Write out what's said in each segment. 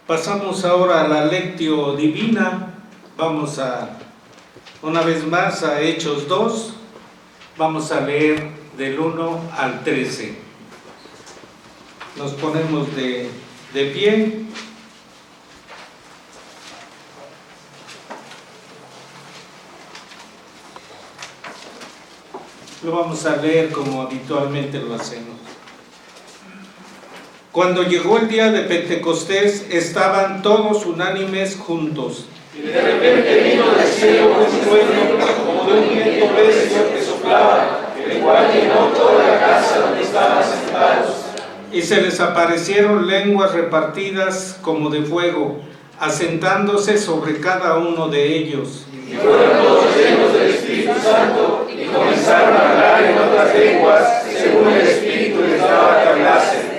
Pasamos ahora a la lectio divina. Vamos una vez más a Hechos 2. Vamos a leer del 1 al 13. Nos ponemos de pie. Lo vamos a leer como habitualmente lo hacemos. Cuando llegó el día de Pentecostés, estaban todos unánimes juntos. Y de repente vino del cielo un trueno como de un viento recio que soplaba, el cual llenó toda la casa donde estaban sentados. Y se les aparecieron lenguas repartidas como de fuego, asentándose sobre cada uno de ellos. Y fueron todos llenos del Espíritu Santo y comenzaron a hablar en otras lenguas, según el Espíritu les daba que hablasen.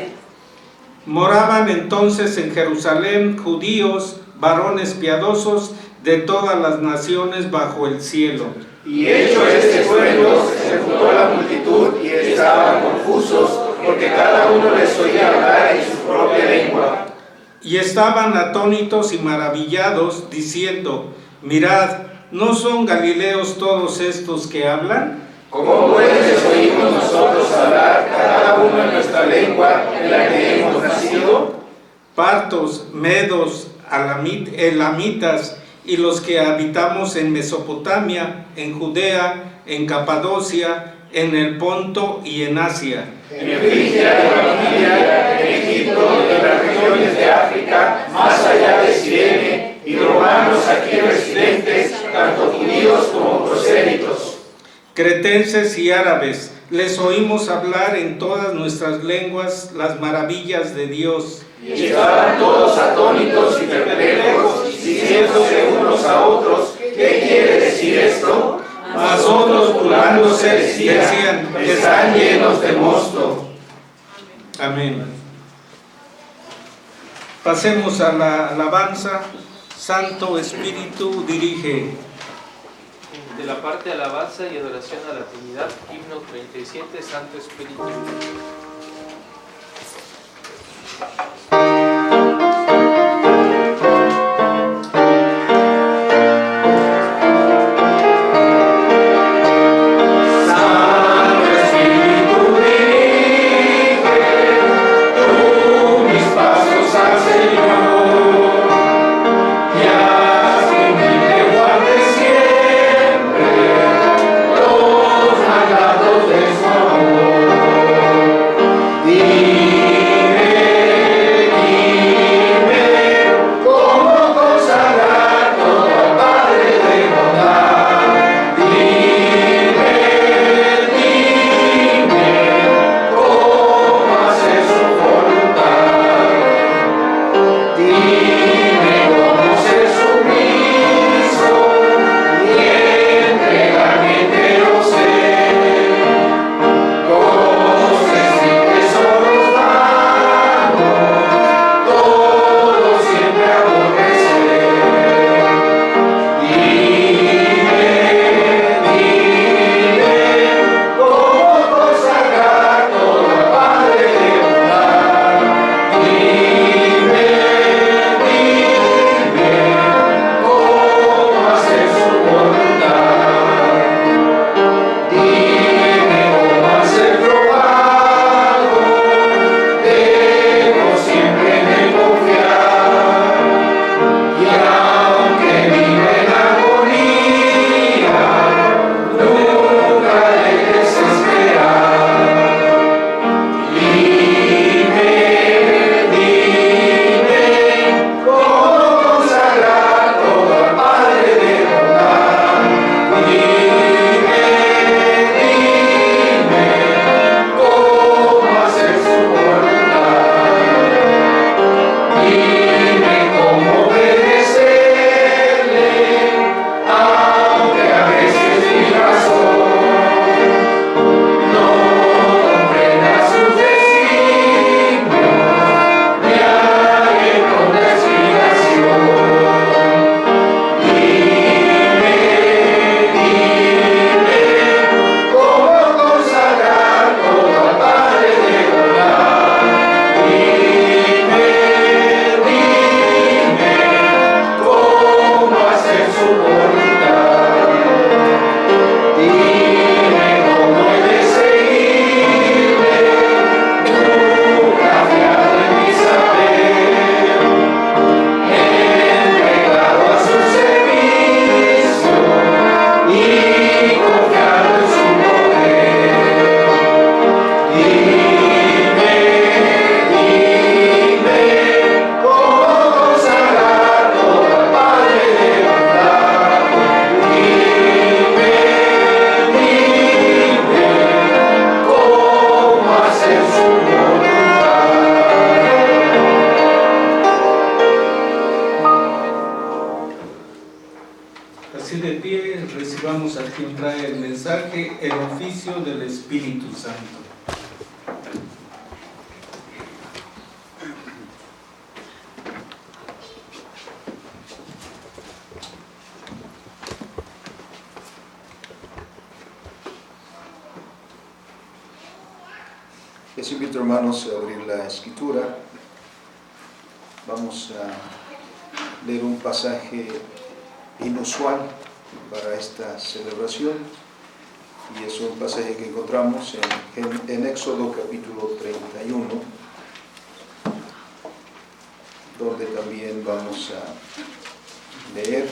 Moraban entonces en Jerusalén judíos, varones piadosos de todas las naciones bajo el cielo. Y hecho este trueno, se juntó la multitud y estaban confusos, porque cada uno les oía hablar en su propia lengua. Y estaban atónitos y maravillados, diciendo: mirad, ¿no son galileos todos estos que hablan? ¿Cómo pues les oímos nosotros hablar, cada uno en nuestra lengua en la que hemos nacido? Partos, medos, elamitas, y los que habitamos en Mesopotamia, en Judea, en Capadocia, en el Ponto y en Asia. En Frigia, en Pamfilia, en Egipto, en las regiones de África, más allá de Cirene, y romanos aquí residentes, tanto judíos como prosélitos. Cretenses y árabes, les oímos hablar en todas nuestras lenguas las maravillas de Dios. Y estaban todos atónitos y perplejos, diciéndose unos a otros: ¿qué quiere decir esto? Mas otros burlándose decían: están llenos de mosto. Amén. Pasemos a la alabanza. Santo Espíritu dirige. De la parte de alabanza y adoración a la Trinidad, himno 37, Santo Espíritu. Los mandatos de su amor. escuchamos a quien trae el mensaje, el oficio del Espíritu Santo. Les invito, hermanos, a abrir la Escritura. Vamos a leer un pasaje inusual para esta celebración, y es un pasaje que encontramos en Éxodo capítulo 31, donde también vamos a leer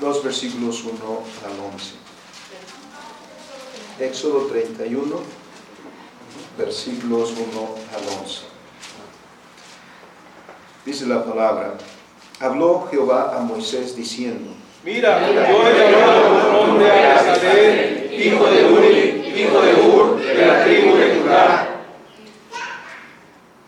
los versículos 1 al 11. Éxodo 31, versículos 1 al 11. Dice la palabra: habló Jehová a Moisés diciendo: Mira, yo he llamado a un hombre a Bezaleel, hijo de Uri, hijo de Hur, de la tribu de Judá,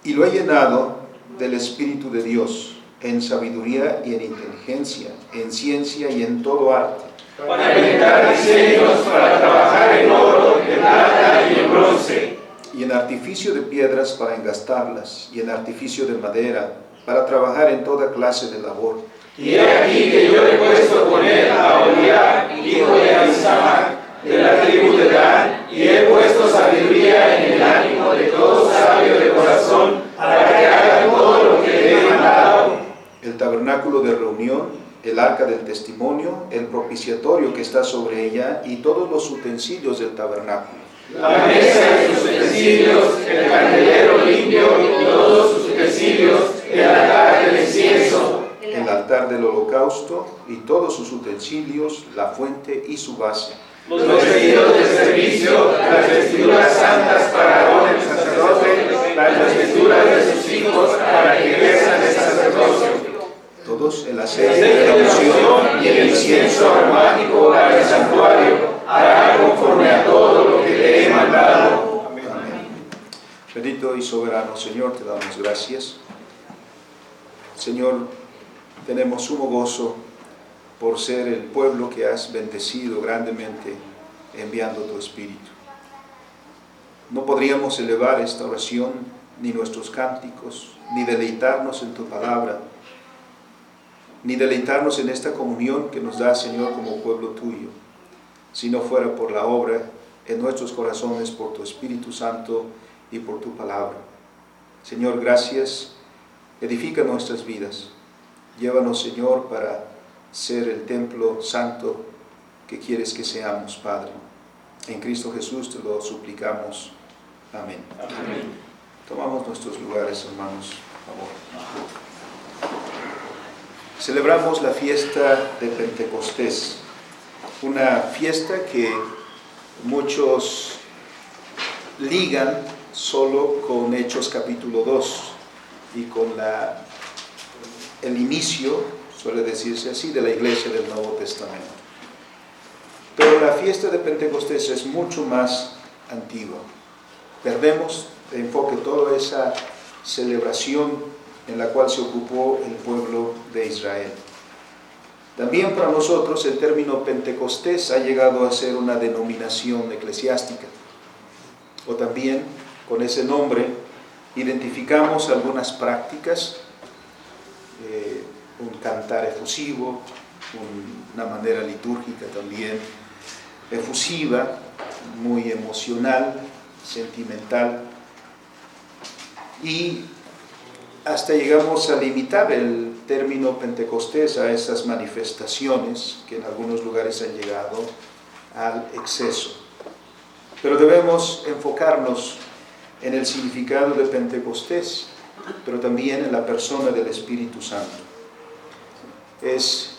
y lo he llenado del Espíritu de Dios, en sabiduría y en inteligencia, en ciencia y en todo arte, para inventar diseños, para trabajar en oro, en plata y en bronce, y en artificio de piedras para engastarlas, y en artificio de madera, para trabajar en toda clase de labor. Y he aquí que yo he puesto con él a Oliab, hijo de Ahisamach, de la tribu de Dan, y he puesto sabiduría en el ánimo de todo sabio de corazón, para que haga todo lo que le he mandado. El tabernáculo de reunión, el arca del testimonio, el propiciatorio que está sobre ella, y todos los utensilios del tabernáculo. La mesa y sus utensilios, el candelero limpio y todos sus utensilios, el altar del incienso, El altar del holocausto y todos sus utensilios, la fuente y su base. los vestidos de servicio, las vestiduras santas para Aarón el sacerdote, las vestiduras de sus hijos para que ejerzan el sacerdocio, Todos el aceite de la unción y el incienso aromático para el santuario, hará conforme a todo lo que le he mandado. Amén. Bendito y soberano Señor, te damos gracias. Señor, tenemos sumo gozo por ser el pueblo que has bendecido grandemente enviando tu Espíritu. No podríamos elevar esta oración, ni nuestros cánticos, ni deleitarnos en tu palabra, ni deleitarnos en esta comunión que nos da, Señor, como pueblo tuyo, si no fuera por la obra en nuestros corazones, por tu Espíritu Santo y por tu palabra. Señor, gracias. Edifica nuestras vidas. Llévanos, Señor, para ser el templo santo que quieres que seamos, Padre. En Cristo Jesús te lo suplicamos. Amén. Amén. Tomamos nuestros lugares, hermanos, por favor. Celebramos la fiesta de Pentecostés, una fiesta que muchos ligan solo con Hechos capítulo 2 y con el inicio, suele decirse así, de la iglesia del Nuevo Testamento. Pero la fiesta de Pentecostés es mucho más antigua. Perdemos de enfoque toda esa celebración en la cual se ocupó el pueblo de Israel. También para nosotros el término Pentecostés ha llegado a ser una denominación eclesiástica, o también con ese nombre identificamos algunas prácticas, un cantar efusivo, una manera litúrgica también efusiva, muy emocional, sentimental, y hasta llegamos a limitar el término Pentecostés a esas manifestaciones que en algunos lugares han llegado al exceso. Pero debemos enfocarnos en el significado de Pentecostés, pero también en la persona del Espíritu Santo. Es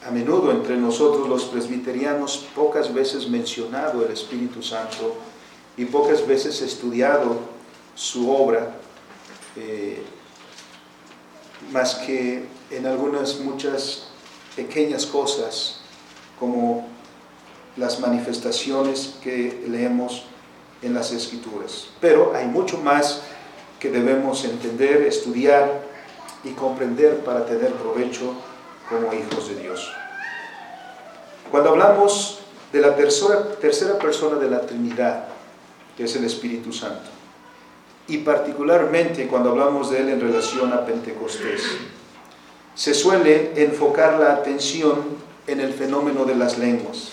a menudo entre nosotros los presbiterianos pocas veces mencionado el Espíritu Santo y pocas veces estudiado su obra, más que en muchas pequeñas cosas como las manifestaciones que leemos en las Escrituras. Pero hay mucho más que debemos entender, estudiar y comprender para tener provecho como hijos de Dios. Cuando hablamos de la tercera persona de la Trinidad, que es el Espíritu Santo, y particularmente cuando hablamos de él en relación a Pentecostés, se suele enfocar la atención en el fenómeno de las lenguas,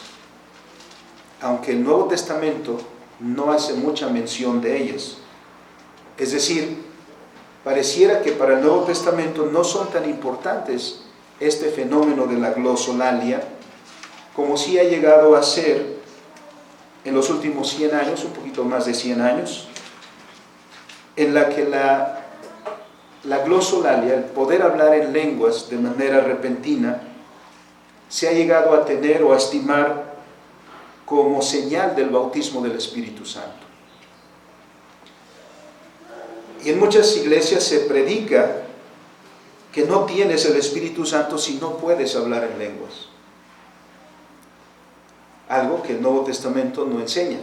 aunque el Nuevo Testamento no hace mucha mención de ellas. Es decir, pareciera que para el Nuevo Testamento no son tan importantes este fenómeno de la glosolalia, como sí ha llegado a ser en los últimos 100 años, un poquito más de 100 años, en la que la glosolalia, el poder hablar en lenguas de manera repentina, se ha llegado a tener o a estimar como señal del bautismo del Espíritu Santo. Y en muchas iglesias se predica que no tienes el Espíritu Santo si no puedes hablar en lenguas. Algo que el Nuevo Testamento no enseña.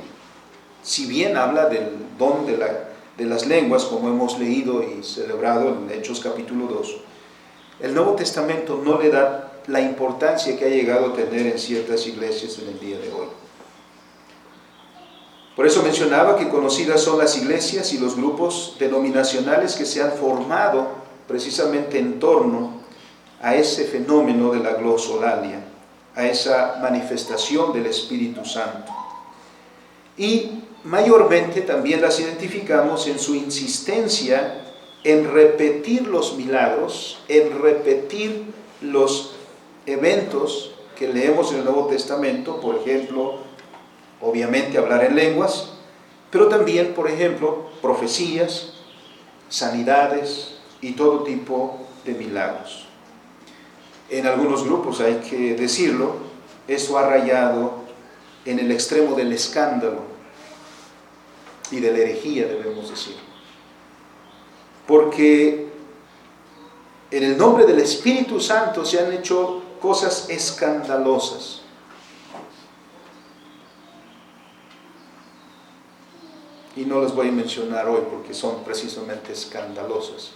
Si bien habla del don de las lenguas, como hemos leído y celebrado en Hechos capítulo 2, el Nuevo Testamento no le da la importancia que ha llegado a tener en ciertas iglesias en el día de hoy. Por eso mencionaba que conocidas son las iglesias y los grupos denominacionales que se han formado precisamente en torno a ese fenómeno de la glosolalia, a esa manifestación del Espíritu Santo. Y mayormente también las identificamos en su insistencia en repetir los milagros, en repetir los eventos que leemos en el Nuevo Testamento, por ejemplo, obviamente hablar en lenguas, pero también, por ejemplo, profecías, sanidades y todo tipo de milagros. En algunos grupos, hay que decirlo, eso ha rayado en el extremo del escándalo y de la herejía, debemos decir. Porque en el nombre del Espíritu Santo se han hecho cosas escandalosas. Y no las voy a mencionar hoy porque son precisamente escandalosas.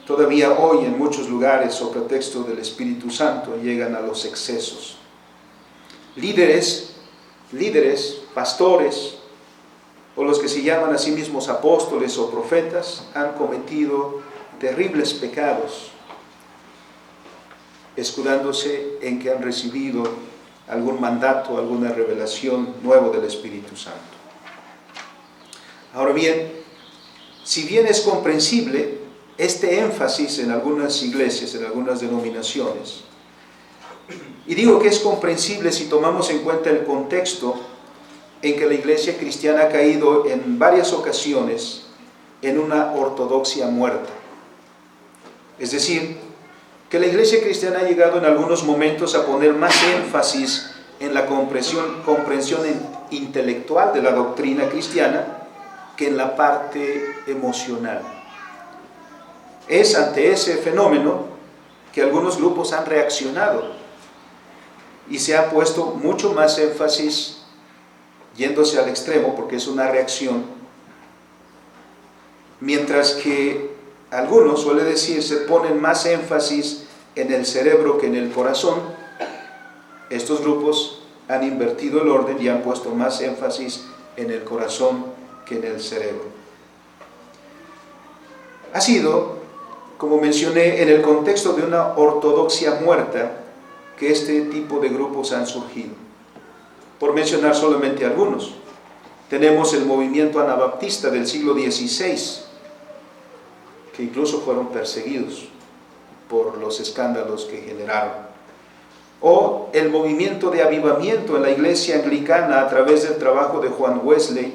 Todavía hoy en muchos lugares, sobre pretexto del Espíritu Santo, llegan a los excesos. Líderes, pastores, o los que se llaman a sí mismos apóstoles o profetas, han cometido terribles pecados, escudándose en que han recibido algún mandato, alguna revelación nueva del Espíritu Santo. Ahora bien, si bien es comprensible este énfasis en algunas iglesias, en algunas denominaciones, y digo que es comprensible si tomamos en cuenta el contexto en que la iglesia cristiana ha caído en varias ocasiones en una ortodoxia muerta. Es decir, que la iglesia cristiana ha llegado en algunos momentos a poner más énfasis en la comprensión intelectual de la doctrina cristiana que en la parte emocional. Es ante ese fenómeno que algunos grupos han reaccionado y se ha puesto mucho más énfasis, yéndose al extremo porque es una reacción, mientras que algunos, suele decirse, ponen más énfasis en el cerebro que en el corazón. Estos grupos han invertido el orden y han puesto más énfasis en el corazón que en el cerebro. Ha sido, como mencioné, en el contexto de una ortodoxia muerta que este tipo de grupos han surgido. Por mencionar solamente algunos, tenemos el movimiento anabaptista del siglo XVI, que incluso fueron perseguidos por los escándalos que generaron. O el movimiento de avivamiento en la iglesia anglicana a través del trabajo de Juan Wesley,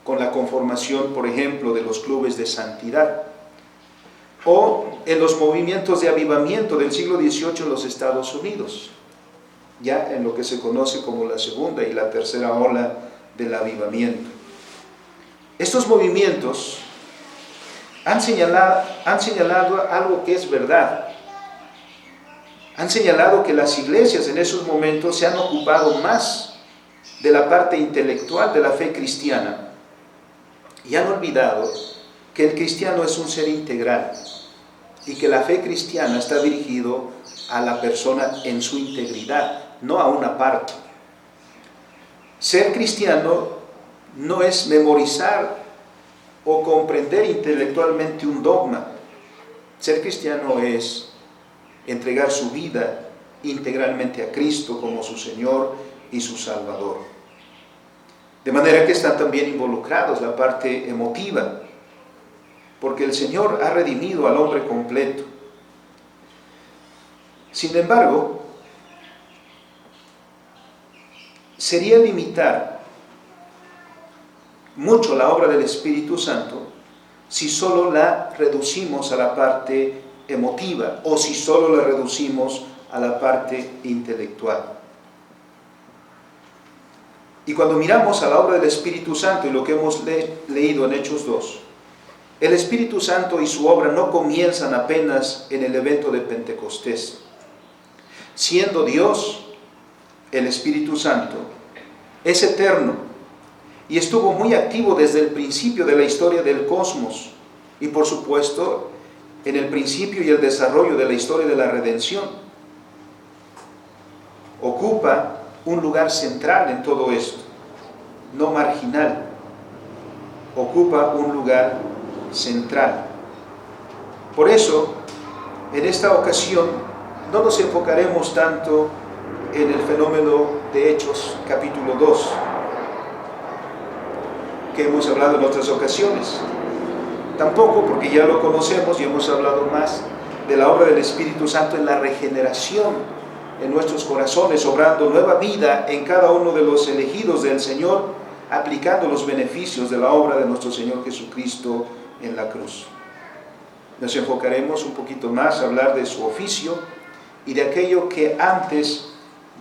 con la conformación, por ejemplo, de los clubes de santidad. O en los movimientos de avivamiento del siglo XVIII en los Estados Unidos, ya en lo que se conoce como la segunda y la tercera ola del avivamiento. Estos movimientos han señalado algo que es verdad. Han señalado que las iglesias en esos momentos se han ocupado más de la parte intelectual de la fe cristiana y han olvidado que el cristiano es un ser integral, y que la fe cristiana está dirigido a la persona en su integridad, no a una parte. Ser cristiano no es memorizar o comprender intelectualmente un dogma. Ser cristiano es entregar su vida integralmente a Cristo como su Señor y su Salvador. De manera que están también involucrados la parte emotiva, porque el Señor ha redimido al hombre completo. Sin embargo, sería limitar mucho la obra del Espíritu Santo si solo la reducimos a la parte emotiva o si solo la reducimos a la parte intelectual. Y cuando miramos a la obra del Espíritu Santo y lo que hemos leído en Hechos 2, el Espíritu Santo y su obra no comienzan apenas en el evento de Pentecostés. Siendo Dios, el Espíritu Santo es eterno y estuvo muy activo desde el principio de la historia del cosmos y, por supuesto, en el principio y el desarrollo de la historia de la redención. Ocupa un lugar central en todo esto, no marginal. Ocupa un lugar central. Por eso, en esta ocasión, no nos enfocaremos tanto en el fenómeno de Hechos capítulo 2, que hemos hablado en otras ocasiones. Tampoco, porque ya lo conocemos y hemos hablado más de la obra del Espíritu Santo en la regeneración en nuestros corazones, obrando nueva vida en cada uno de los elegidos del Señor, aplicando los beneficios de la obra de nuestro Señor Jesucristo en la cruz. Nos enfocaremos un poquito más a hablar de su oficio y de aquello que antes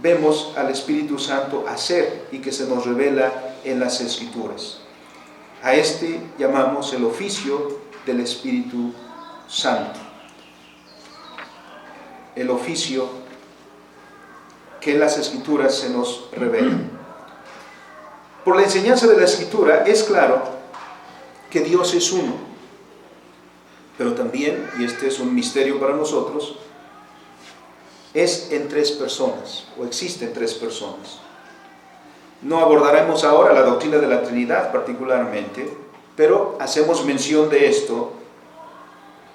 vemos al Espíritu Santo hacer y que se nos revela en las Escrituras. A este llamamos el oficio del Espíritu Santo. El oficio que en las Escrituras se nos revela. Por la enseñanza de la Escritura es claro que Dios es uno, pero también, y este es un misterio para nosotros, es en tres personas, o existen tres personas. No abordaremos ahora la doctrina de la Trinidad particularmente, pero hacemos mención de esto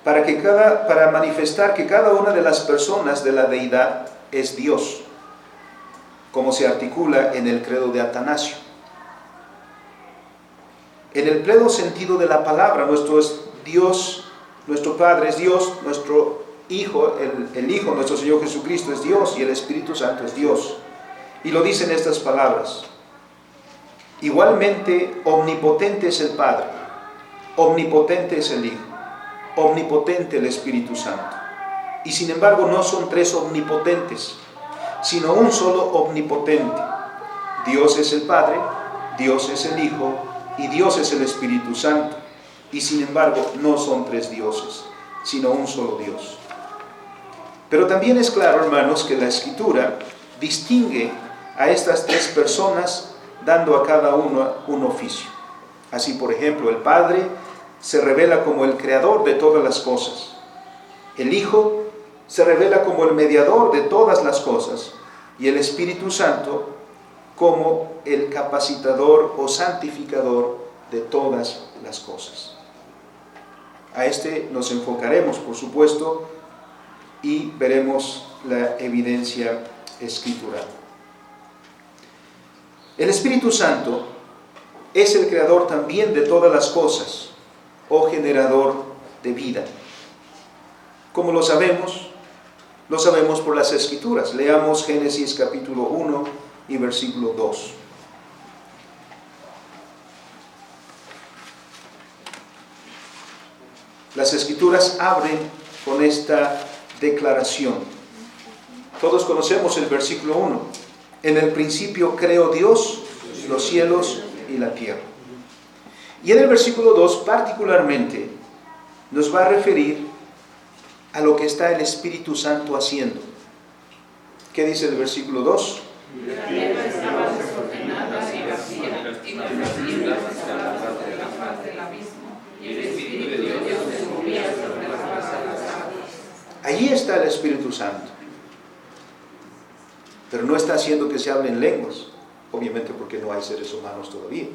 para manifestar que cada una de las personas de la deidad es Dios, como se articula en el credo de Atanasio. En el pleno sentido de la palabra, nuestro Dios, nuestro Padre es Dios, nuestro Hijo, el Hijo, nuestro Señor Jesucristo es Dios y el Espíritu Santo es Dios. Y lo dicen estas palabras: igualmente omnipotente es el Padre, omnipotente es el Hijo, omnipotente el Espíritu Santo. Y sin embargo no son tres omnipotentes, sino un solo omnipotente. Dios es el Padre, Dios es el Hijo y Dios es el Espíritu Santo. Y sin embargo no son tres dioses, sino un solo Dios. Pero también es claro, hermanos, que la Escritura distingue a estas tres personas dando a cada uno un oficio. Así, por ejemplo, el Padre se revela como el creador de todas las cosas. El Hijo se revela como el mediador de todas las cosas. Y el Espíritu Santo como el capacitador o santificador de todas las cosas. A este nos enfocaremos, por supuesto, y veremos la evidencia escritural. El Espíritu Santo es el creador también de todas las cosas, o generador de vida. ¿Cómo lo sabemos? Lo sabemos por las Escrituras. Leamos Génesis capítulo 1 y versículo 2. Las Escrituras abren con esta declaración. Todos conocemos el versículo 1. En el principio creó Dios los cielos y la tierra. Y en el versículo 2 particularmente nos va a referir a lo que está el Espíritu Santo haciendo. ¿Qué dice el versículo 2? La tierra estaba desordenada y vacía, y las tinieblas estaban sobre la faz del abismo, y el Espíritu de Dios se movía sobre la faz de las aguas. Allí está el Espíritu Santo. Pero no está haciendo que se hablen lenguas, obviamente porque no hay seres humanos todavía.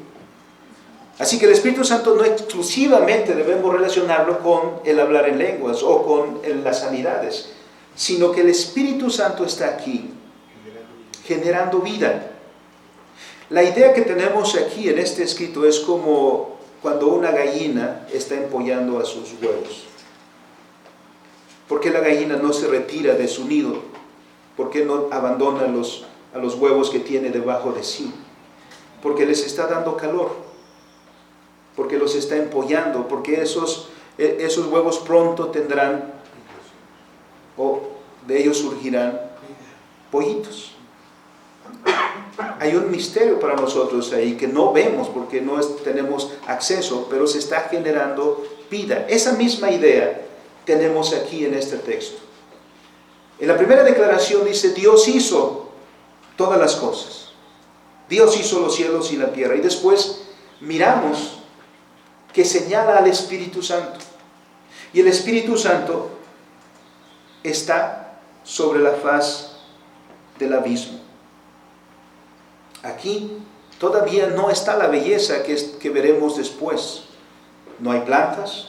Así que el Espíritu Santo no exclusivamente debemos relacionarlo con el hablar en lenguas o con las sanidades, sino que el Espíritu Santo está aquí, generando vida. La idea que tenemos aquí en este escrito es como cuando una gallina está empollando a sus huevos. ¿Por qué la gallina no se retira de su nido? ¿Por qué no abandona a los huevos que tiene debajo de sí? Porque les está dando calor, porque los está empollando, porque esos huevos pronto tendrán, o de ellos surgirán pollitos. Hay un misterio para nosotros ahí que no vemos porque no tenemos acceso, pero se está generando vida. Esa misma idea tenemos aquí en este texto. En la primera declaración dice, Dios hizo todas las cosas. Dios hizo los cielos y la tierra. Y después miramos que señala al Espíritu Santo. Y el Espíritu Santo está sobre la faz del abismo. Aquí todavía no está la belleza que veremos después. No hay plantas,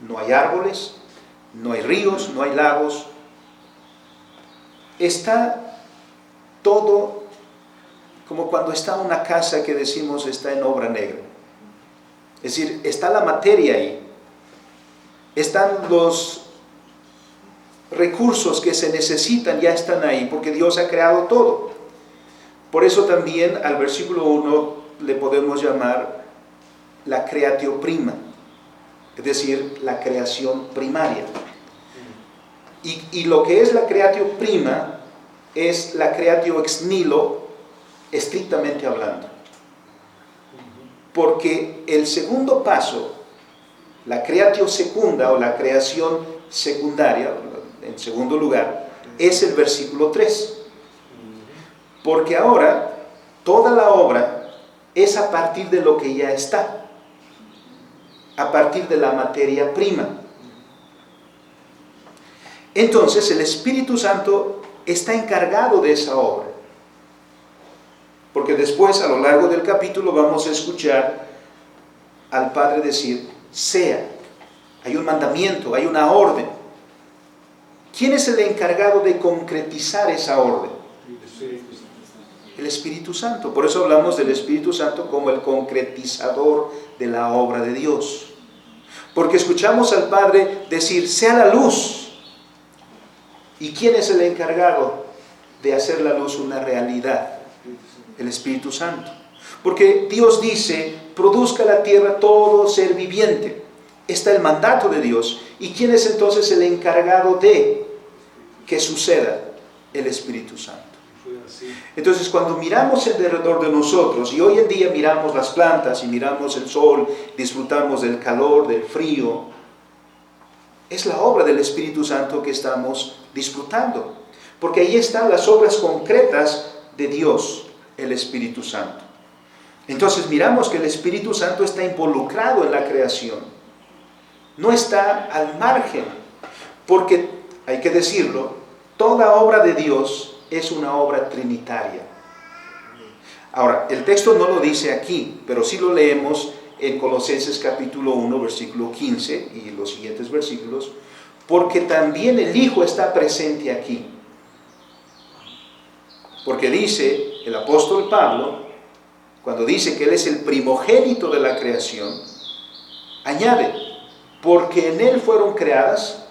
no hay árboles, no hay ríos, no hay lagos. Está todo como cuando está una casa que decimos está en obra negra. Es decir, está la materia ahí. Están los recursos que se necesitan, ya están ahí, porque Dios ha creado todo. Por eso también al versículo 1 le podemos llamar la creatio prima, es decir, la creación primaria. Y lo que es la creatio prima es la creatio ex nihilo, estrictamente hablando. Porque el segundo paso, la creatio secunda o la creación secundaria, en segundo lugar, es el versículo 3. Porque ahora toda la obra es a partir de lo que ya está, a partir de la materia prima. Entonces el Espíritu Santo está encargado de esa obra. Porque después, a lo largo del capítulo, vamos a escuchar al Padre decir, sea. Hay un mandamiento, hay una orden. ¿Quién es el encargado de concretizar esa orden? El Espíritu Santo. Por eso hablamos del Espíritu Santo como el concretizador de la obra de Dios. Porque escuchamos al Padre decir, sea la luz. ¿Y quién es el encargado de hacer la luz una realidad? El Espíritu Santo. Porque Dios dice, produzca la tierra todo ser viviente. Está el mandato de Dios. ¿Y quién es entonces el encargado de que suceda? El Espíritu Santo. Entonces, cuando miramos alrededor de nosotros, y hoy en día miramos las plantas y miramos el sol, disfrutamos del calor, del frío, es la obra del Espíritu Santo que estamos disfrutando. Porque ahí están las obras concretas de Dios, el Espíritu Santo. Entonces miramos que el Espíritu Santo está involucrado en la creación. No está al margen, porque, hay que decirlo, toda obra de Dios es una obra trinitaria. Ahora, el texto no lo dice aquí, pero sí lo leemos en Colosenses capítulo 1, versículo 15 y los siguientes versículos, porque también el Hijo está presente aquí. Porque dice el apóstol Pablo, cuando dice que Él es el primogénito de la creación, añade, porque en Él fueron creadas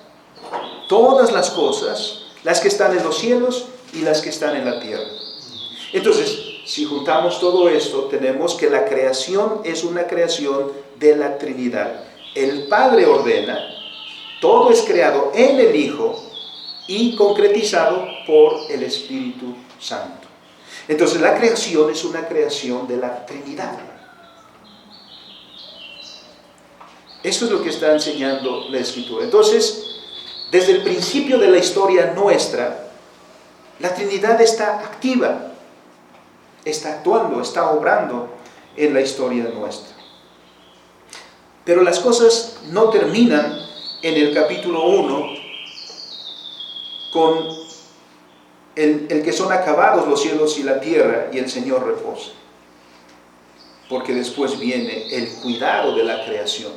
todas las cosas, las que están en los cielos y las que están en la tierra. Entonces, si juntamos todo esto, tenemos que la creación es una creación de la Trinidad. El Padre ordena, todo es creado en el Hijo y concretizado por el Espíritu Santo. Entonces, la creación es una creación de la Trinidad. Eso es lo que está enseñando la Escritura. Entonces, desde el principio de la historia nuestra, la Trinidad está activa, está actuando, está obrando en la historia nuestra. Pero las cosas no terminan en el capítulo 1 con el que son acabados los cielos y la tierra y el Señor reposa. Porque después viene el cuidado de la creación,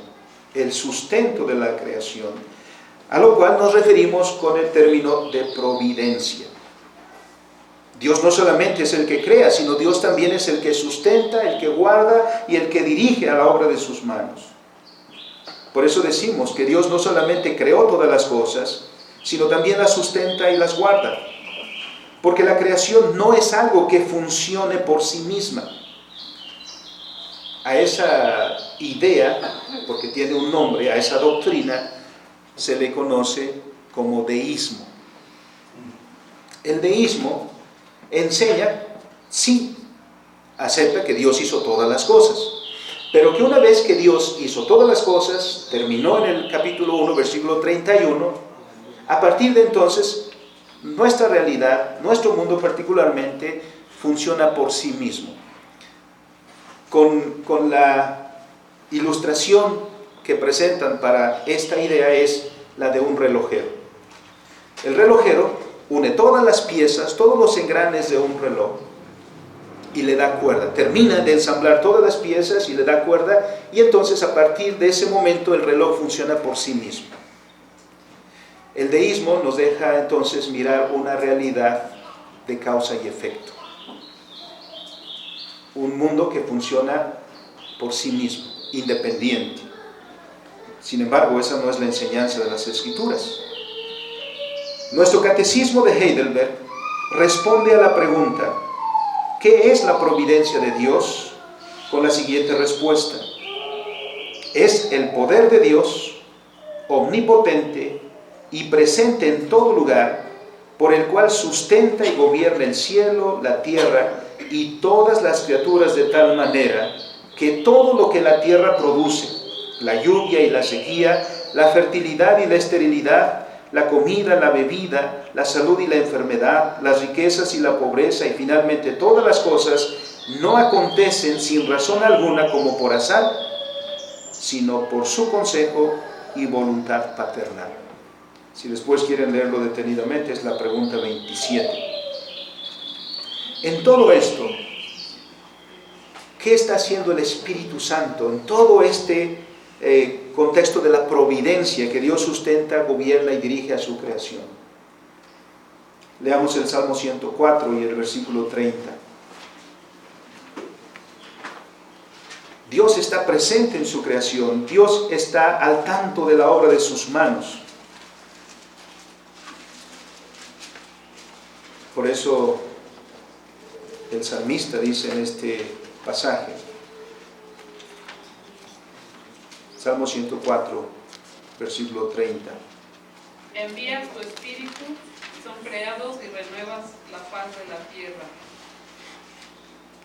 el sustento de la creación, a lo cual nos referimos con el término de providencia. Dios no solamente es el que crea, sino Dios también es el que sustenta, el que guarda y el que dirige a la obra de sus manos. Por eso decimos que Dios no solamente creó todas las cosas, sino también las sustenta y las guarda. Porque la creación no es algo que funcione por sí misma. A esa idea, porque tiene un nombre, a esa doctrina, se le conoce como deísmo. El deísmo enseña, sí, acepta que Dios hizo todas las cosas, pero que una vez que Dios hizo todas las cosas, terminó en el capítulo 1, versículo 31, a partir de entonces, nuestra realidad, nuestro mundo particularmente, funciona por sí mismo. Con la ilustración que presentan para esta idea es la de un relojero. El relojero une todas las piezas, todos los engranes de un reloj y le da cuerda. Termina de ensamblar todas las piezas y le da cuerda, y entonces a partir de ese momento el reloj funciona por sí mismo. El deísmo nos deja entonces mirar una realidad de causa y efecto. Un mundo que funciona por sí mismo, independiente. Sin embargo, esa no es la enseñanza de las Escrituras. Nuestro catecismo de Heidelberg responde a la pregunta: ¿qué es la providencia de Dios? Con la siguiente respuesta: es el poder de Dios, omnipotente y presente en todo lugar, por el cual sustenta y gobierna el cielo, la tierra y todas las criaturas, de tal manera que todo lo que la tierra produce, la lluvia y la sequía, la fertilidad y la esterilidad, la comida, la bebida, la salud y la enfermedad, las riquezas y la pobreza, y finalmente todas las cosas, no acontecen sin razón alguna como por azar, sino por su consejo y voluntad paternal. Si después quieren leerlo detenidamente, es la pregunta 27. En todo esto, ¿qué está haciendo el Espíritu Santo en todo este contexto de la providencia que Dios sustenta, gobierna y dirige a su creación? Leamos el Salmo 104 y el versículo 30. Dios está presente en su creación, Dios está al tanto de la obra de sus manos. Por eso el salmista dice en este pasaje, Salmo 104, versículo 30. Envías tu espíritu, son creados y renuevas la faz de la tierra.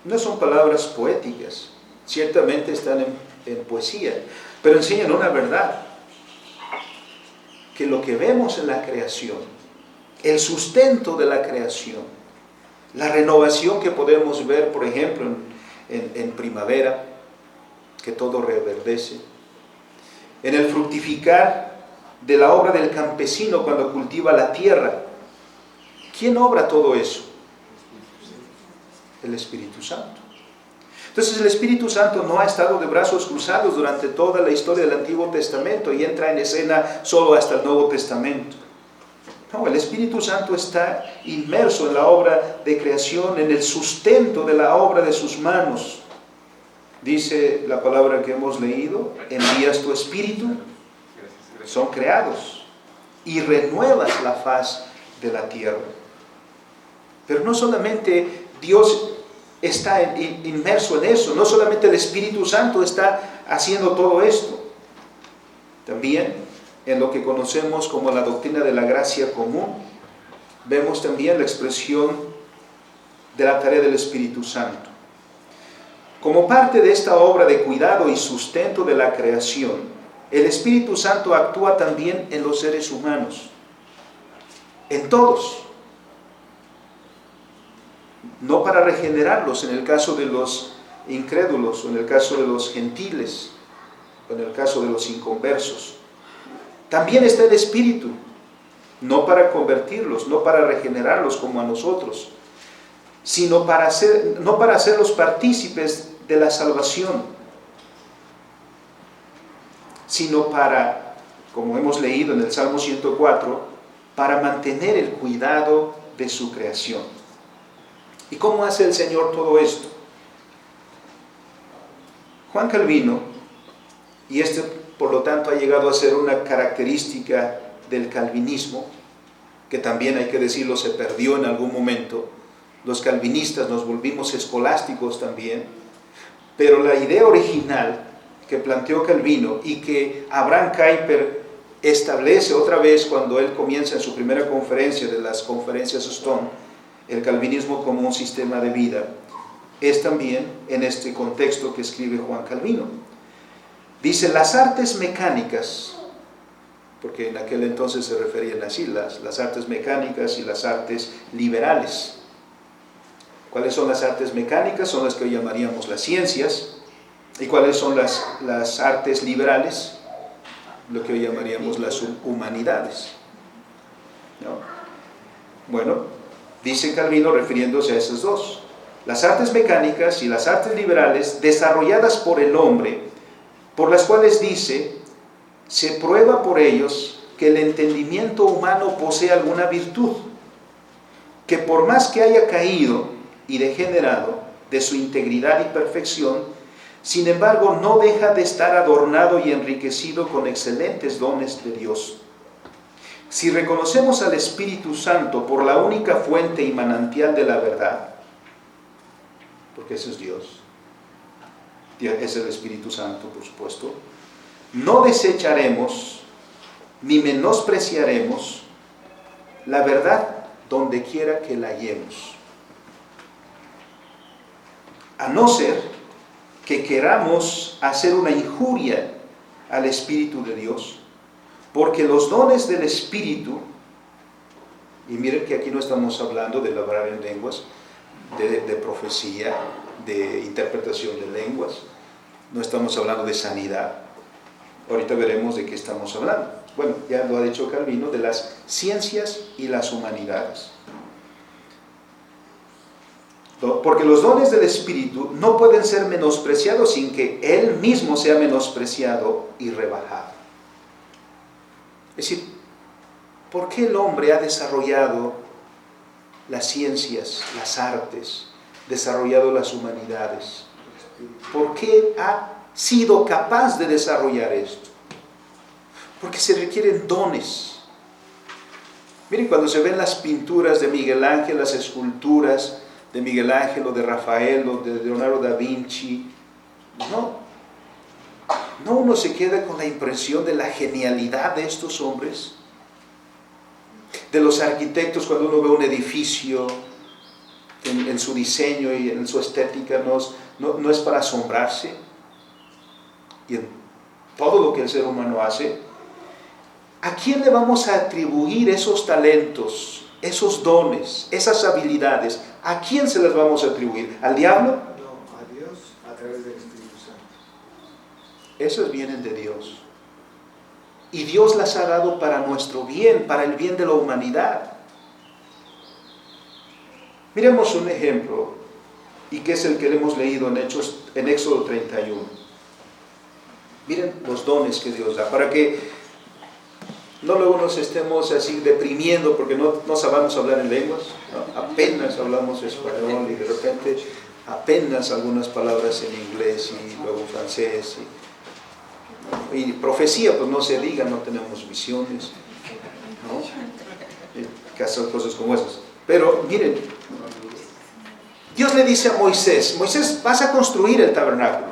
No son palabras poéticas, ciertamente están en poesía, pero enseñan una verdad, que lo que vemos en la creación, el sustento de la creación, la renovación que podemos ver, por ejemplo, en primavera, que todo reverdece, en el fructificar de la obra del campesino cuando cultiva la tierra. ¿Quién obra todo eso? El Espíritu Santo. Entonces el Espíritu Santo no ha estado de brazos cruzados durante toda la historia del Antiguo Testamento y entra en escena solo hasta el Nuevo Testamento. No, el Espíritu Santo está inmerso en la obra de creación, en el sustento de la obra de sus manos. Dice la palabra que hemos leído: envías tu espíritu, son creados y renuevas la faz de la tierra. Pero no solamente Dios está inmerso en eso, no solamente el Espíritu Santo está haciendo todo esto. También en lo que conocemos como la doctrina de la gracia común, vemos también la expresión de la tarea del Espíritu Santo. Como parte de esta obra de cuidado y sustento de la creación, el Espíritu Santo actúa también en los seres humanos, en todos. No para regenerarlos en el caso de los incrédulos, o en el caso de los gentiles, o en el caso de los inconversos. También está el Espíritu no para convertirlos, no para regenerarlos como a nosotros, sino no para hacerlos partícipes de la salvación, sino para, como hemos leído en el Salmo 104, para mantener el cuidado de su creación. ¿Y cómo hace el Señor todo esto? Juan Calvino, y por lo tanto ha llegado a ser una característica del calvinismo, que también hay que decirlo se perdió en algún momento. Los calvinistas nos volvimos escolásticos también, pero la idea original que planteó Calvino y que Abraham Kuyper establece otra vez cuando él comienza en su primera conferencia de las conferencias Stone, el calvinismo como un sistema de vida, es también en este contexto que escribe Juan Calvino. Dice, las artes mecánicas, porque en aquel entonces se referían así, las artes mecánicas y las artes liberales. ¿Cuáles son las artes mecánicas? Son las que hoy llamaríamos las ciencias. ¿Y cuáles son las artes liberales? Lo que hoy llamaríamos las humanidades, ¿no? Bueno, dice Calvino refiriéndose a esas dos. Las artes mecánicas y las artes liberales desarrolladas por el hombre, por las cuales dice, se prueba por ellos que el entendimiento humano posee alguna virtud, que por más que haya caído y degenerado de su integridad y perfección, sin embargo no deja de estar adornado y enriquecido con excelentes dones de Dios. Si reconocemos al Espíritu Santo por la única fuente y manantial de la verdad, porque ese es Dios, es el Espíritu Santo, por supuesto, no desecharemos ni menospreciaremos la verdad donde quiera que la hallemos, a no ser que queramos hacer una injuria al Espíritu de Dios, porque los dones del Espíritu, y miren que aquí no estamos hablando de hablar en lenguas, de profecía, de interpretación de lenguas, no estamos hablando de sanidad. Ahorita veremos de qué estamos hablando. Bueno, ya lo ha dicho Calvino, de las ciencias y las humanidades. Porque los dones del Espíritu no pueden ser menospreciados sin que Él mismo sea menospreciado y rebajado. Es decir, ¿por qué el hombre ha desarrollado las ciencias, las artes, desarrollado las humanidades? ¿Por qué ha sido capaz de desarrollar esto? Porque se requieren dones. Miren, cuando se ven las pinturas de Miguel Ángel, las esculturas de Miguel Ángel o de Rafael o de Leonardo da Vinci, no uno se queda con la impresión de la genialidad de estos hombres, de los arquitectos. Cuando uno ve un edificio en su diseño y en su estética, no es para asombrarse, y en todo lo que el ser humano hace. ¿A quién le vamos a atribuir esos talentos, esos dones, esas habilidades? ¿A quién se las vamos a atribuir? ¿Al diablo? No, a Dios a través del Espíritu Santo. Esas vienen de Dios. Y Dios las ha dado para nuestro bien, para el bien de la humanidad. Miremos un ejemplo, y que es el que le hemos leído en Éxodo 31. Miren los dones que Dios da, para que no luego nos estemos así deprimiendo porque no sabemos hablar en lenguas, ¿no? Apenas hablamos español y de repente apenas algunas palabras en inglés y luego francés. Y profecía, pues no se diga, no tenemos visiones, ¿no? Que hacer cosas como esas. Pero miren, Dios le dice a Moisés, vas a construir el tabernáculo,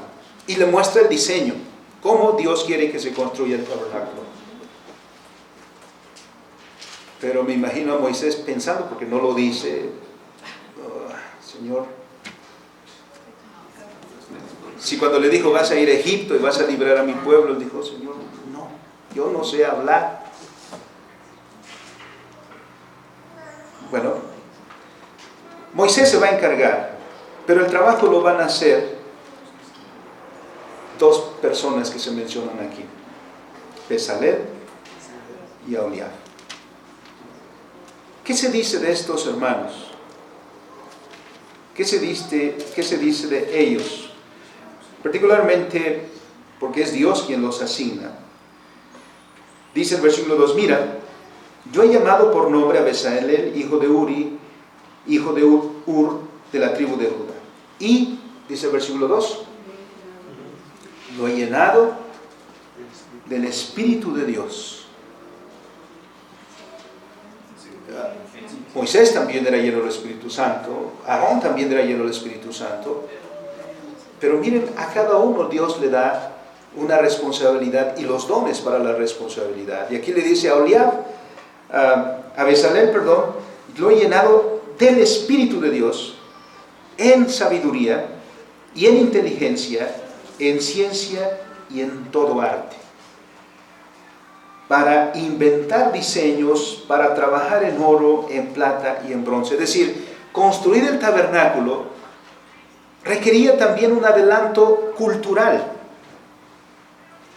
y le muestra el diseño, cómo Dios quiere que se construya el tabernáculo. Pero me imagino a Moisés pensando, porque no lo dice, Señor, si cuando le dijo vas a ir a Egipto y vas a librar a mi pueblo, él dijo, Señor, no, yo no sé hablar. Bueno, Moisés se va a encargar, pero el trabajo lo van a hacer dos personas que se mencionan aquí, Bezalel y Aholiab. ¿Qué se dice de estos hermanos? ¿Qué se dice de ellos? Particularmente porque es Dios quien los asigna. Dice el versículo 2, mira, yo he llamado por nombre a Bezalel, hijo de Uri, hijo de Ur, de la tribu de Judá. Y, dice el versículo 2, lo he llenado del Espíritu de Dios. Moisés también era lleno del Espíritu Santo, Aarón también era lleno del Espíritu Santo, pero miren, a cada uno Dios le da una responsabilidad y los dones para la responsabilidad. Y aquí le dice a Oliab, a Bezalel, lo he llenado del Espíritu de Dios en sabiduría y en inteligencia, en ciencia y en todo arte, para inventar diseños, para trabajar en oro, en plata y en bronce. Es decir, construir el tabernáculo requería también un adelanto cultural,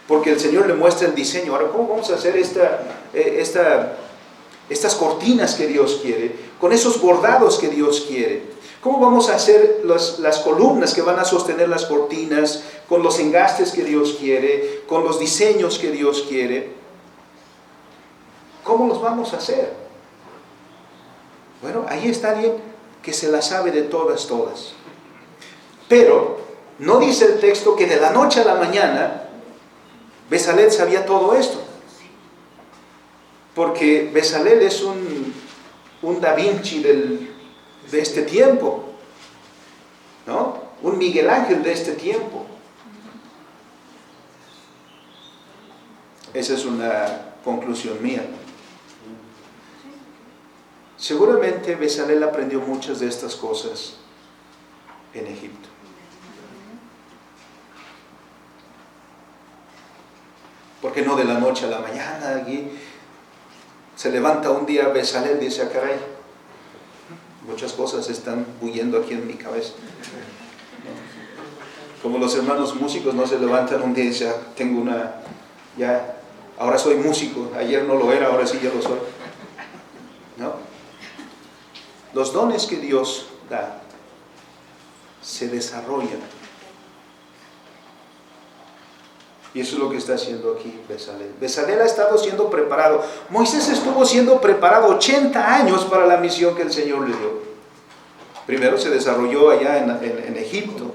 porque el Señor le muestra el diseño. Ahora, ¿cómo vamos a hacer estas cortinas que Dios quiere, con esos bordados que Dios quiere? ¿Cómo vamos a hacer las columnas que van a sostener las cortinas, con los engastes que Dios quiere, con los diseños que Dios quiere? ¿Cómo los vamos a hacer? Bueno, ahí está alguien que se la sabe de todas. Pero no dice el texto que de la noche a la mañana Bezalel sabía todo esto. Porque Bezalel es un Da Vinci de este tiempo, ¿no? Un Miguel Ángel de este tiempo. Esa es una conclusión mía. Seguramente Bezalel aprendió muchas de estas cosas en Egipto. Porque no de la noche a la mañana, aquí se levanta un día Bezalel y dice, ah, caray, muchas cosas están huyendo aquí en mi cabeza. Como los hermanos músicos no se levantan un día y dicen, ahora soy músico, ayer no lo era, ahora sí ya lo soy. ¿No? Los dones que Dios da se desarrollan. Y eso es lo que está haciendo aquí Bezalel. Bezalel ha estado siendo preparado. Moisés estuvo siendo preparado 80 años para la misión que el Señor le dio. Primero se desarrolló allá en Egipto.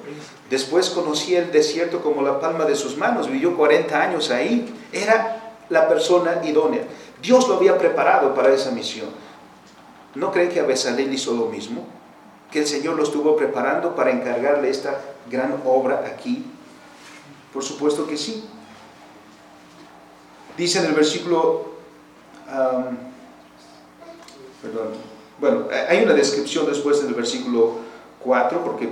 Después conocía el desierto como la palma de sus manos. Vivió 40 años ahí. Era la persona idónea. Dios lo había preparado para esa misión. ¿No creen que a Bezalel hizo lo mismo? Que el Señor lo estuvo preparando para encargarle esta gran obra aquí. Por supuesto que sí. Dice en el versículo, hay una descripción después del versículo 4, porque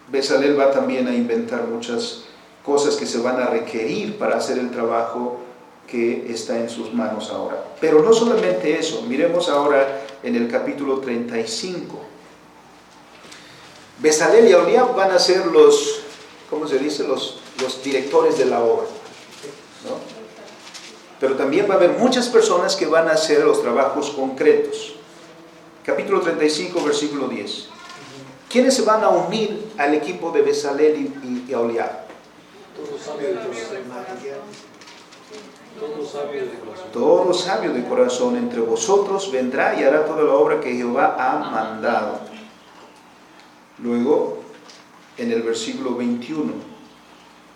Bezalel va también a inventar muchas cosas que se van a requerir para hacer el trabajo que está en sus manos ahora. Pero no solamente eso, miremos ahora en el capítulo 35. Bezalel y Aholiab van a ser los directores de la obra, ¿no? Pero también va a haber muchas personas que van a hacer los trabajos concretos. Capítulo 35, versículo 10. ¿Quiénes se van a unir al equipo de Bezalel y Aholiab? Todo sabio de corazón entre vosotros vendrá y hará toda la obra que Jehová ha mandado. Luego, en el versículo 21,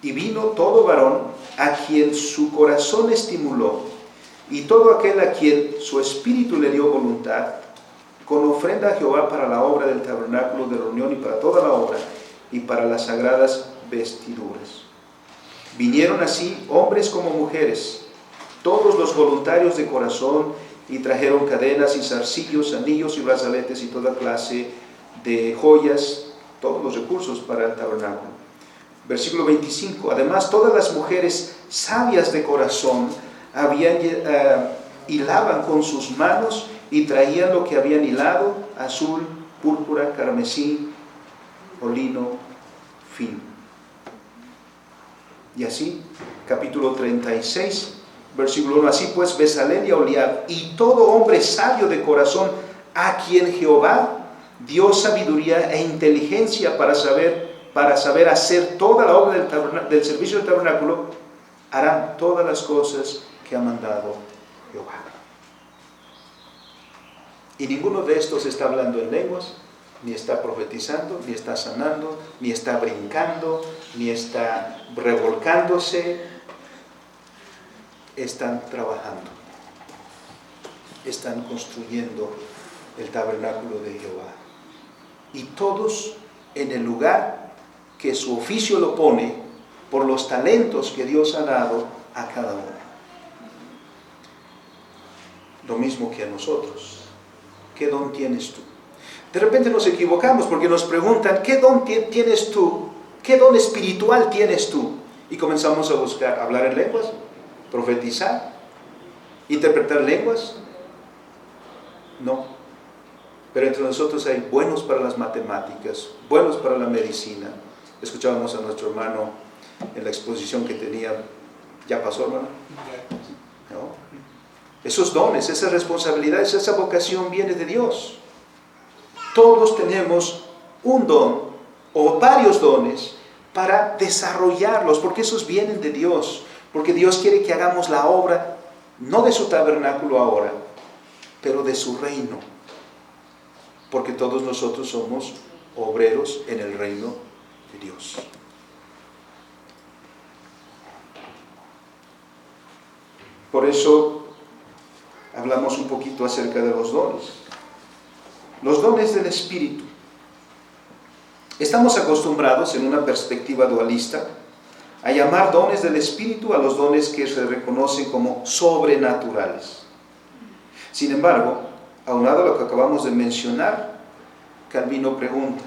y vino todo varón a quien su corazón estimuló, y todo aquel a quien su espíritu le dio voluntad, con ofrenda a Jehová para la obra del tabernáculo de reunión y para toda la obra, y para las sagradas vestiduras. Vinieron así hombres como mujeres, todos los voluntarios de corazón, y trajeron cadenas y zarcillos, anillos y brazaletes y toda clase de joyas, todos los recursos para el tabernáculo. Versículo 25. Además, todas las mujeres sabias de corazón hilaban con sus manos y traían lo que habían hilado: azul, púrpura, carmesí o lino fino. Y así, capítulo 36, Versículo 1, así pues Bezalel y Aholiab y todo hombre sabio de corazón, a quien Jehová dio sabiduría e inteligencia para saber hacer toda la obra del servicio del tabernáculo, harán todas las cosas que ha mandado Jehová. Y ninguno de estos está hablando en lenguas, ni está profetizando, ni está sanando, ni está brincando, ni está revolcándose. Están trabajando, están construyendo el tabernáculo de Jehová. Y todos en el lugar que su oficio lo pone, por los talentos que Dios ha dado a cada uno. Lo mismo que a nosotros. ¿Qué don tienes tú? De repente nos equivocamos porque nos preguntan, ¿qué don tienes tú? ¿Qué don espiritual tienes tú? Y comenzamos a buscar, hablar en lenguas, profetizar, interpretar lenguas. No. Pero entre nosotros hay buenos para las matemáticas, buenos para la medicina. Escuchábamos a nuestro hermano en la exposición que tenía. ¿Ya pasó, hermano? ¿No? Esos dones, esas responsabilidades, esa vocación viene de Dios. Todos tenemos un don o varios dones para desarrollarlos, porque esos vienen de Dios. Porque Dios quiere que hagamos la obra, no de su tabernáculo ahora, pero de su reino. Porque todos nosotros somos obreros en el reino de Dios. Por eso hablamos un poquito acerca de los dones. Los dones del Espíritu. Estamos acostumbrados en una perspectiva dualista a llamar dones del Espíritu a los dones que se reconocen como sobrenaturales. Sin embargo, aunado a lo que acabamos de mencionar, Calvino pregunta,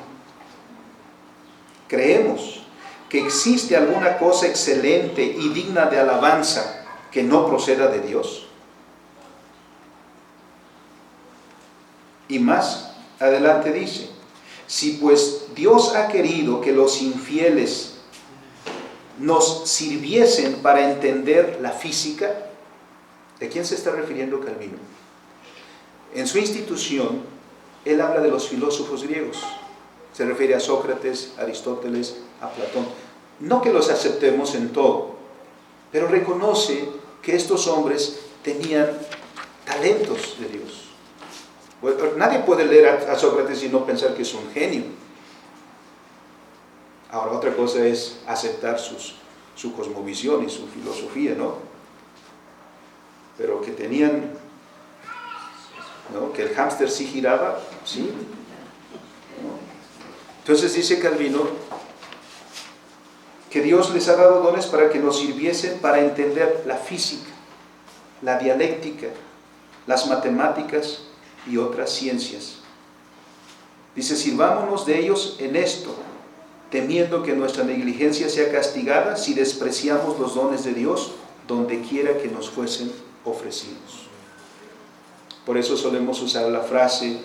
¿creemos que existe alguna cosa excelente y digna de alabanza que no proceda de Dios? Y más adelante dice, si pues Dios ha querido que los infieles nos sirviesen para entender la física, ¿de quién se está refiriendo Calvino? En su institución, él habla de los filósofos griegos. Se refiere a Sócrates, a Aristóteles, a Platón. No que los aceptemos en todo, pero reconoce que estos hombres tenían talentos de Dios. Nadie puede leer a Sócrates y no pensar que es un genio. Ahora, otra cosa es aceptar su cosmovisión y su filosofía, ¿no? Pero que tenían, ¿no? Que el hámster sí giraba, ¿sí? ¿No? Entonces dice Calvino que Dios les ha dado dones para que nos sirviesen para entender la física, la dialéctica, las matemáticas y otras ciencias. Dice, sirvámonos de ellos en esto, temiendo que nuestra negligencia sea castigada si despreciamos los dones de Dios donde quiera que nos fuesen ofrecidos. Por eso solemos usar la frase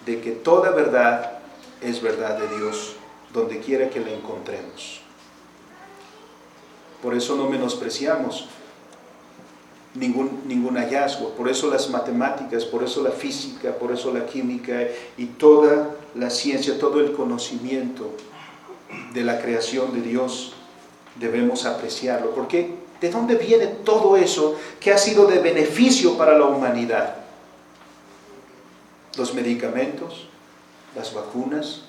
de que toda verdad es verdad de Dios donde quiera que la encontremos. Por eso no menospreciamos ningún hallazgo, por eso las matemáticas, por eso la física, por eso la química y toda la ciencia, todo el conocimiento de la creación de Dios debemos apreciarlo, porque ¿de dónde viene todo eso que ha sido de beneficio para la humanidad? Los medicamentos, las vacunas,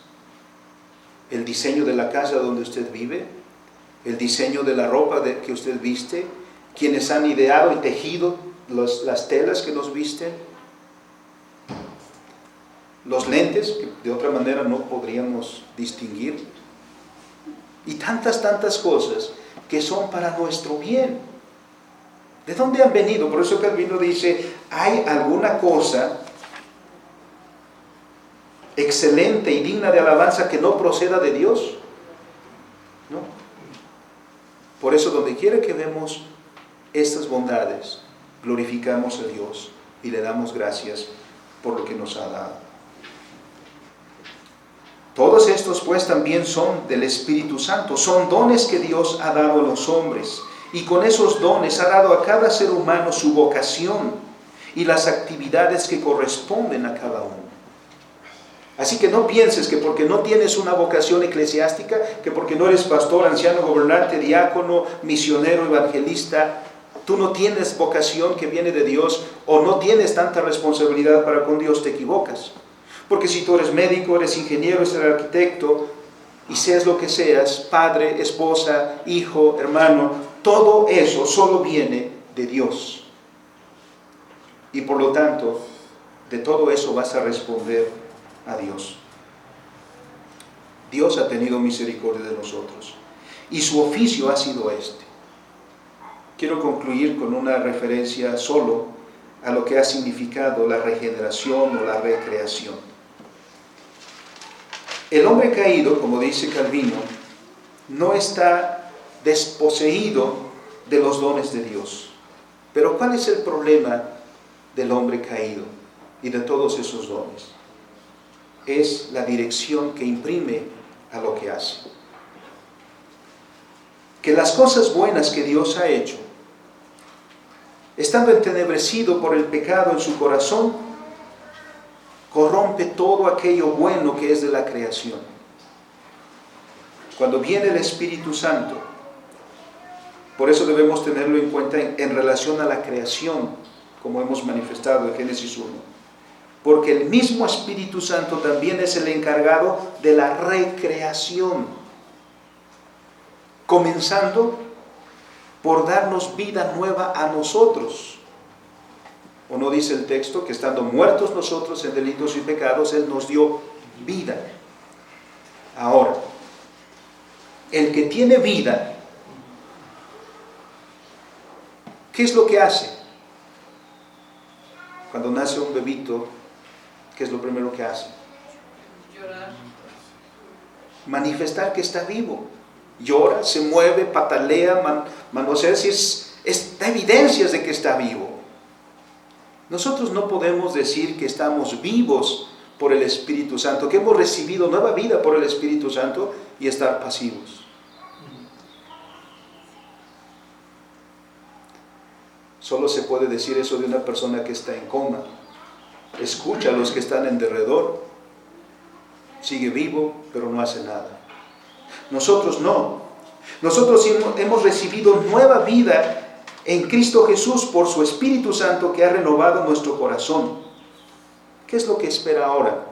el diseño de la casa donde usted vive, el diseño de la ropa que usted viste, quienes han ideado y tejido las telas que nos visten, los lentes que de otra manera no podríamos distinguir, y tantas cosas que son para nuestro bien. ¿De dónde han venido? Por eso Calvino dice, ¿hay alguna cosa excelente y digna de alabanza que no proceda de Dios? No. Por eso donde quiera que vemos estas bondades, glorificamos a Dios y le damos gracias por lo que nos ha dado. Todos estos pues también son del Espíritu Santo, son dones que Dios ha dado a los hombres Y con esos dones ha dado a cada ser humano su vocación y las actividades que corresponden a cada uno. Así que no pienses que porque no tienes una vocación eclesiástica, que porque no eres pastor, anciano, gobernante, diácono, misionero, evangelista, tú no tienes vocación que viene de Dios o no tienes tanta responsabilidad para con Dios, te equivocas. Porque si tú eres médico, eres ingeniero, eres arquitecto, y seas lo que seas, padre, esposa, hijo, hermano, todo eso solo viene de Dios. Y por lo tanto, de todo eso vas a responder a Dios. Dios ha tenido misericordia de nosotros y su oficio ha sido este. Quiero concluir con una referencia solo a lo que ha significado la regeneración o la recreación. El hombre caído, como dice Calvino, no está desposeído de los dones de Dios. Pero ¿cuál es el problema del hombre caído y de todos esos dones? Es la dirección que imprime a lo que hace. Que las cosas buenas que Dios ha hecho, estando entenebrecido por el pecado en su corazón, corrompe todo aquello bueno que es de la creación. Cuando viene el Espíritu Santo, por eso debemos tenerlo en cuenta en relación a la creación, como hemos manifestado en Génesis 1. Porque el mismo Espíritu Santo también es el encargado de la recreación, comenzando por darnos vida nueva a nosotros. ¿O no dice el texto que estando muertos nosotros en delitos y pecados, Él nos dio vida? Ahora, el que tiene vida, ¿qué es lo que hace? Cuando nace un bebito, ¿qué es lo primero que hace? Llorar. Manifestar que está vivo. Llora, se mueve, patalea, manosea, da evidencias de que está vivo. Nosotros no podemos decir que estamos vivos por el Espíritu Santo, que hemos recibido nueva vida por el Espíritu Santo y estar pasivos. Solo se puede decir eso de una persona que está en coma. Escucha a los que están en derredor, sigue vivo, pero no hace nada. Nosotros no. Nosotros hemos recibido nueva vida en Cristo Jesús por su Espíritu Santo que ha renovado nuestro corazón. ¿Qué es lo que espera ahora?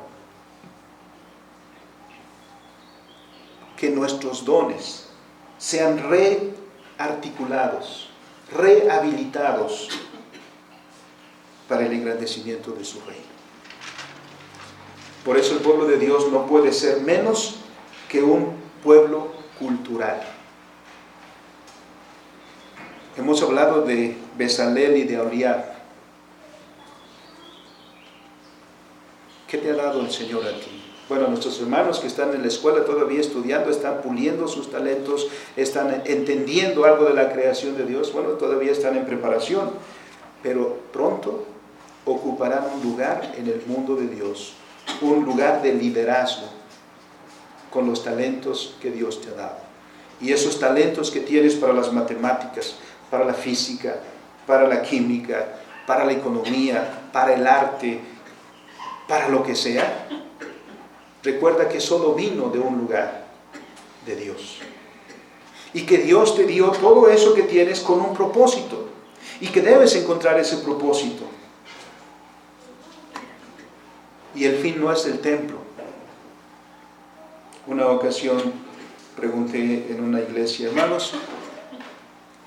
Que nuestros dones sean rearticulados, rehabilitados para el engrandecimiento de su reino. Por eso el pueblo de Dios no puede ser menos que un pueblo cultural. Hemos hablado de Bezalel y de Aholiab. ¿Qué te ha dado el Señor a ti? Bueno, nuestros hermanos que están en la escuela todavía estudiando, están puliendo sus talentos, están entendiendo algo de la creación de Dios. Bueno, todavía están en preparación, pero pronto ocuparán un lugar en el mundo de Dios, un lugar de liderazgo con los talentos que Dios te ha dado. Y esos talentos que tienes para las matemáticas, para la física, para la química, para la economía, para el arte, para lo que sea, recuerda que solo vino de un lugar de Dios. Y que Dios te dio todo eso que tienes con un propósito. Y que debes encontrar ese propósito. Y el fin no es el templo. Una ocasión pregunté en una iglesia, hermanos,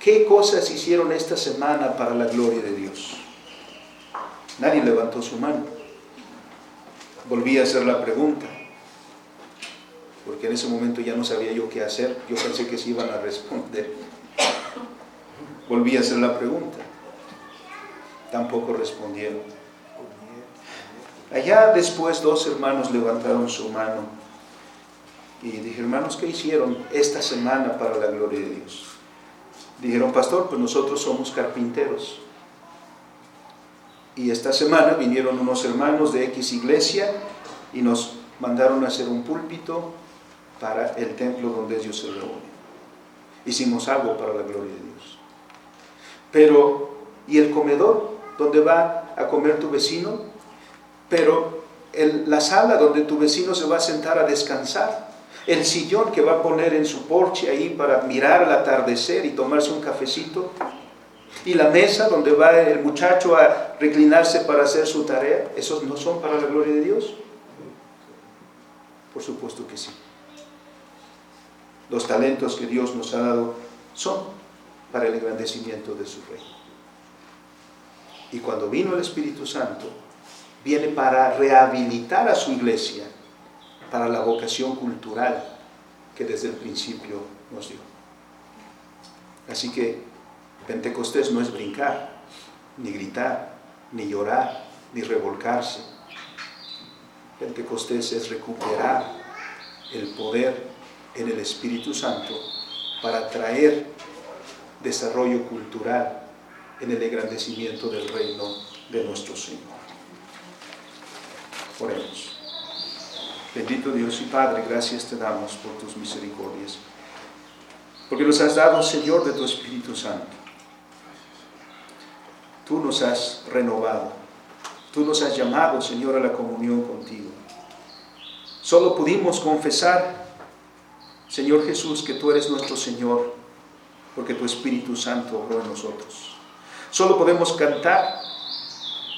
¿qué cosas hicieron esta semana para la gloria de Dios? Nadie levantó su mano. Volví a hacer la pregunta, porque en ese momento ya no sabía yo qué hacer. Yo pensé que se iban a responder. Volví a hacer la pregunta. Tampoco respondieron. Allá después 2 hermanos levantaron su mano y dije, hermanos, ¿qué hicieron esta semana para la gloria de Dios? Dijeron, pastor, pues nosotros somos carpinteros. Y esta semana vinieron unos hermanos de X iglesia y nos mandaron a hacer un púlpito para el templo donde ellos se reúnen. Hicimos algo para la gloria de Dios. Pero, ¿y el comedor donde va a comer tu vecino? Pero la sala donde tu vecino se va a sentar a descansar, el sillón que va a poner en su porche ahí para mirar al atardecer y tomarse un cafecito, y la mesa donde va el muchacho a reclinarse para hacer su tarea, ¿esos no son para la gloria de Dios? Por supuesto que sí. Los talentos que Dios nos ha dado son para el engrandecimiento de su reino. Y cuando vino el Espíritu Santo, viene para rehabilitar a su iglesia para la vocación cultural que desde el principio nos dio. Así que Pentecostés no es brincar, ni gritar, ni llorar, ni revolcarse. Pentecostés es recuperar el poder en el Espíritu Santo para traer desarrollo cultural en el engrandecimiento del reino de nuestro Señor. Oremos. Bendito Dios y Padre, gracias te damos por tus misericordias, porque nos has dado, Señor, de tu Espíritu Santo. Tú nos has renovado, tú nos has llamado, Señor, a la comunión contigo. Solo pudimos confesar, Señor Jesús, que tú eres nuestro Señor, porque tu Espíritu Santo obró en nosotros. Solo podemos cantar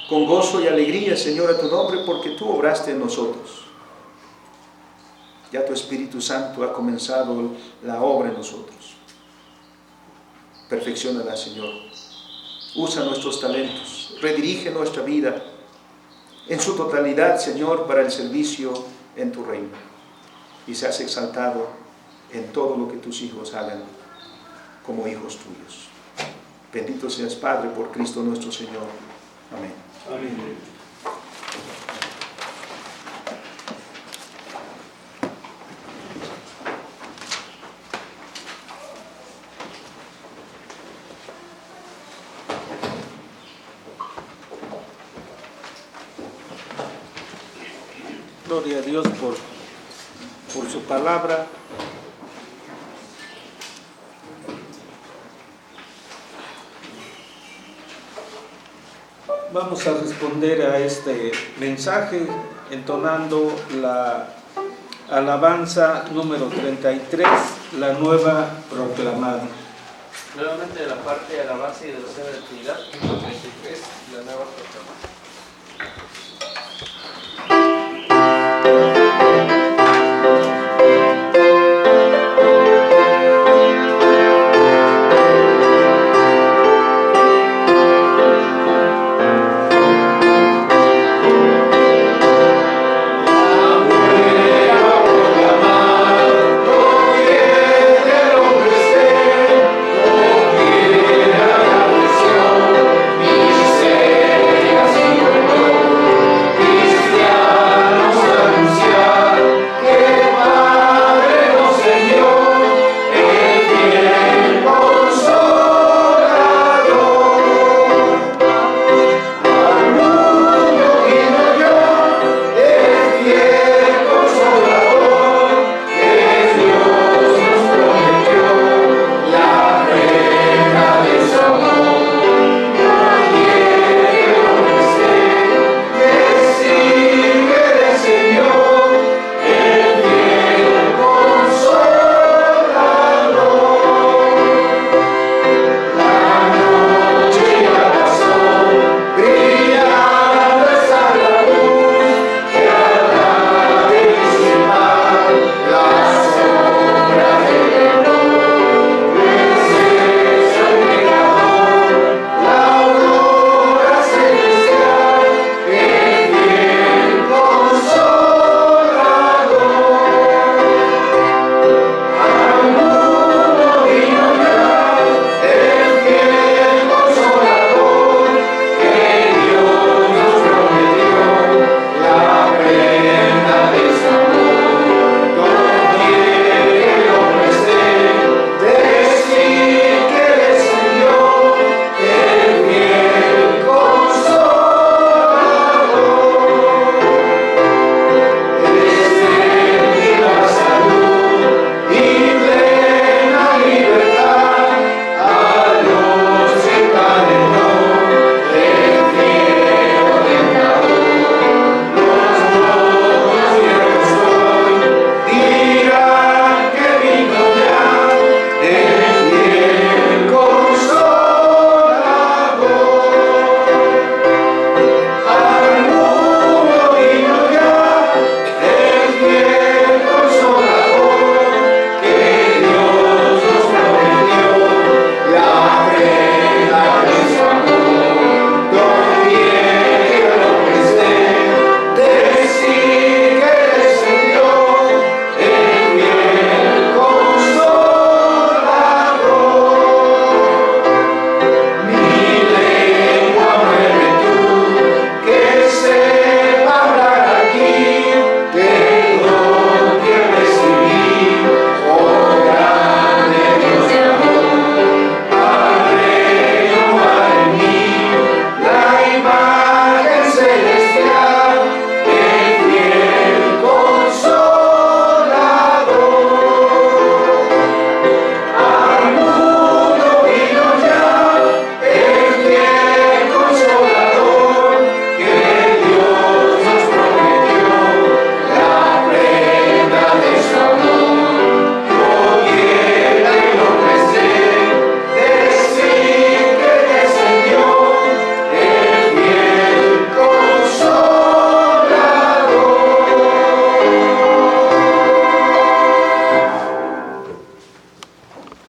con gozo y alegría, Señor, a tu nombre, porque tú obraste en nosotros. Ya tu Espíritu Santo ha comenzado la obra en nosotros. Perfecciónala, Señor. Usa nuestros talentos, redirige nuestra vida en su totalidad, Señor, para el servicio en tu reino. Y seas exaltado en todo lo que tus hijos hagan como hijos tuyos. Bendito seas, Padre, por Cristo nuestro Señor. Amén. Amén. Gloria a Dios por su palabra. Vamos a responder a este mensaje entonando la alabanza número 33, la nueva proclamada. Nuevamente de la parte de alabanza y adoración de la Trinidad, 33, la nueva proclamada.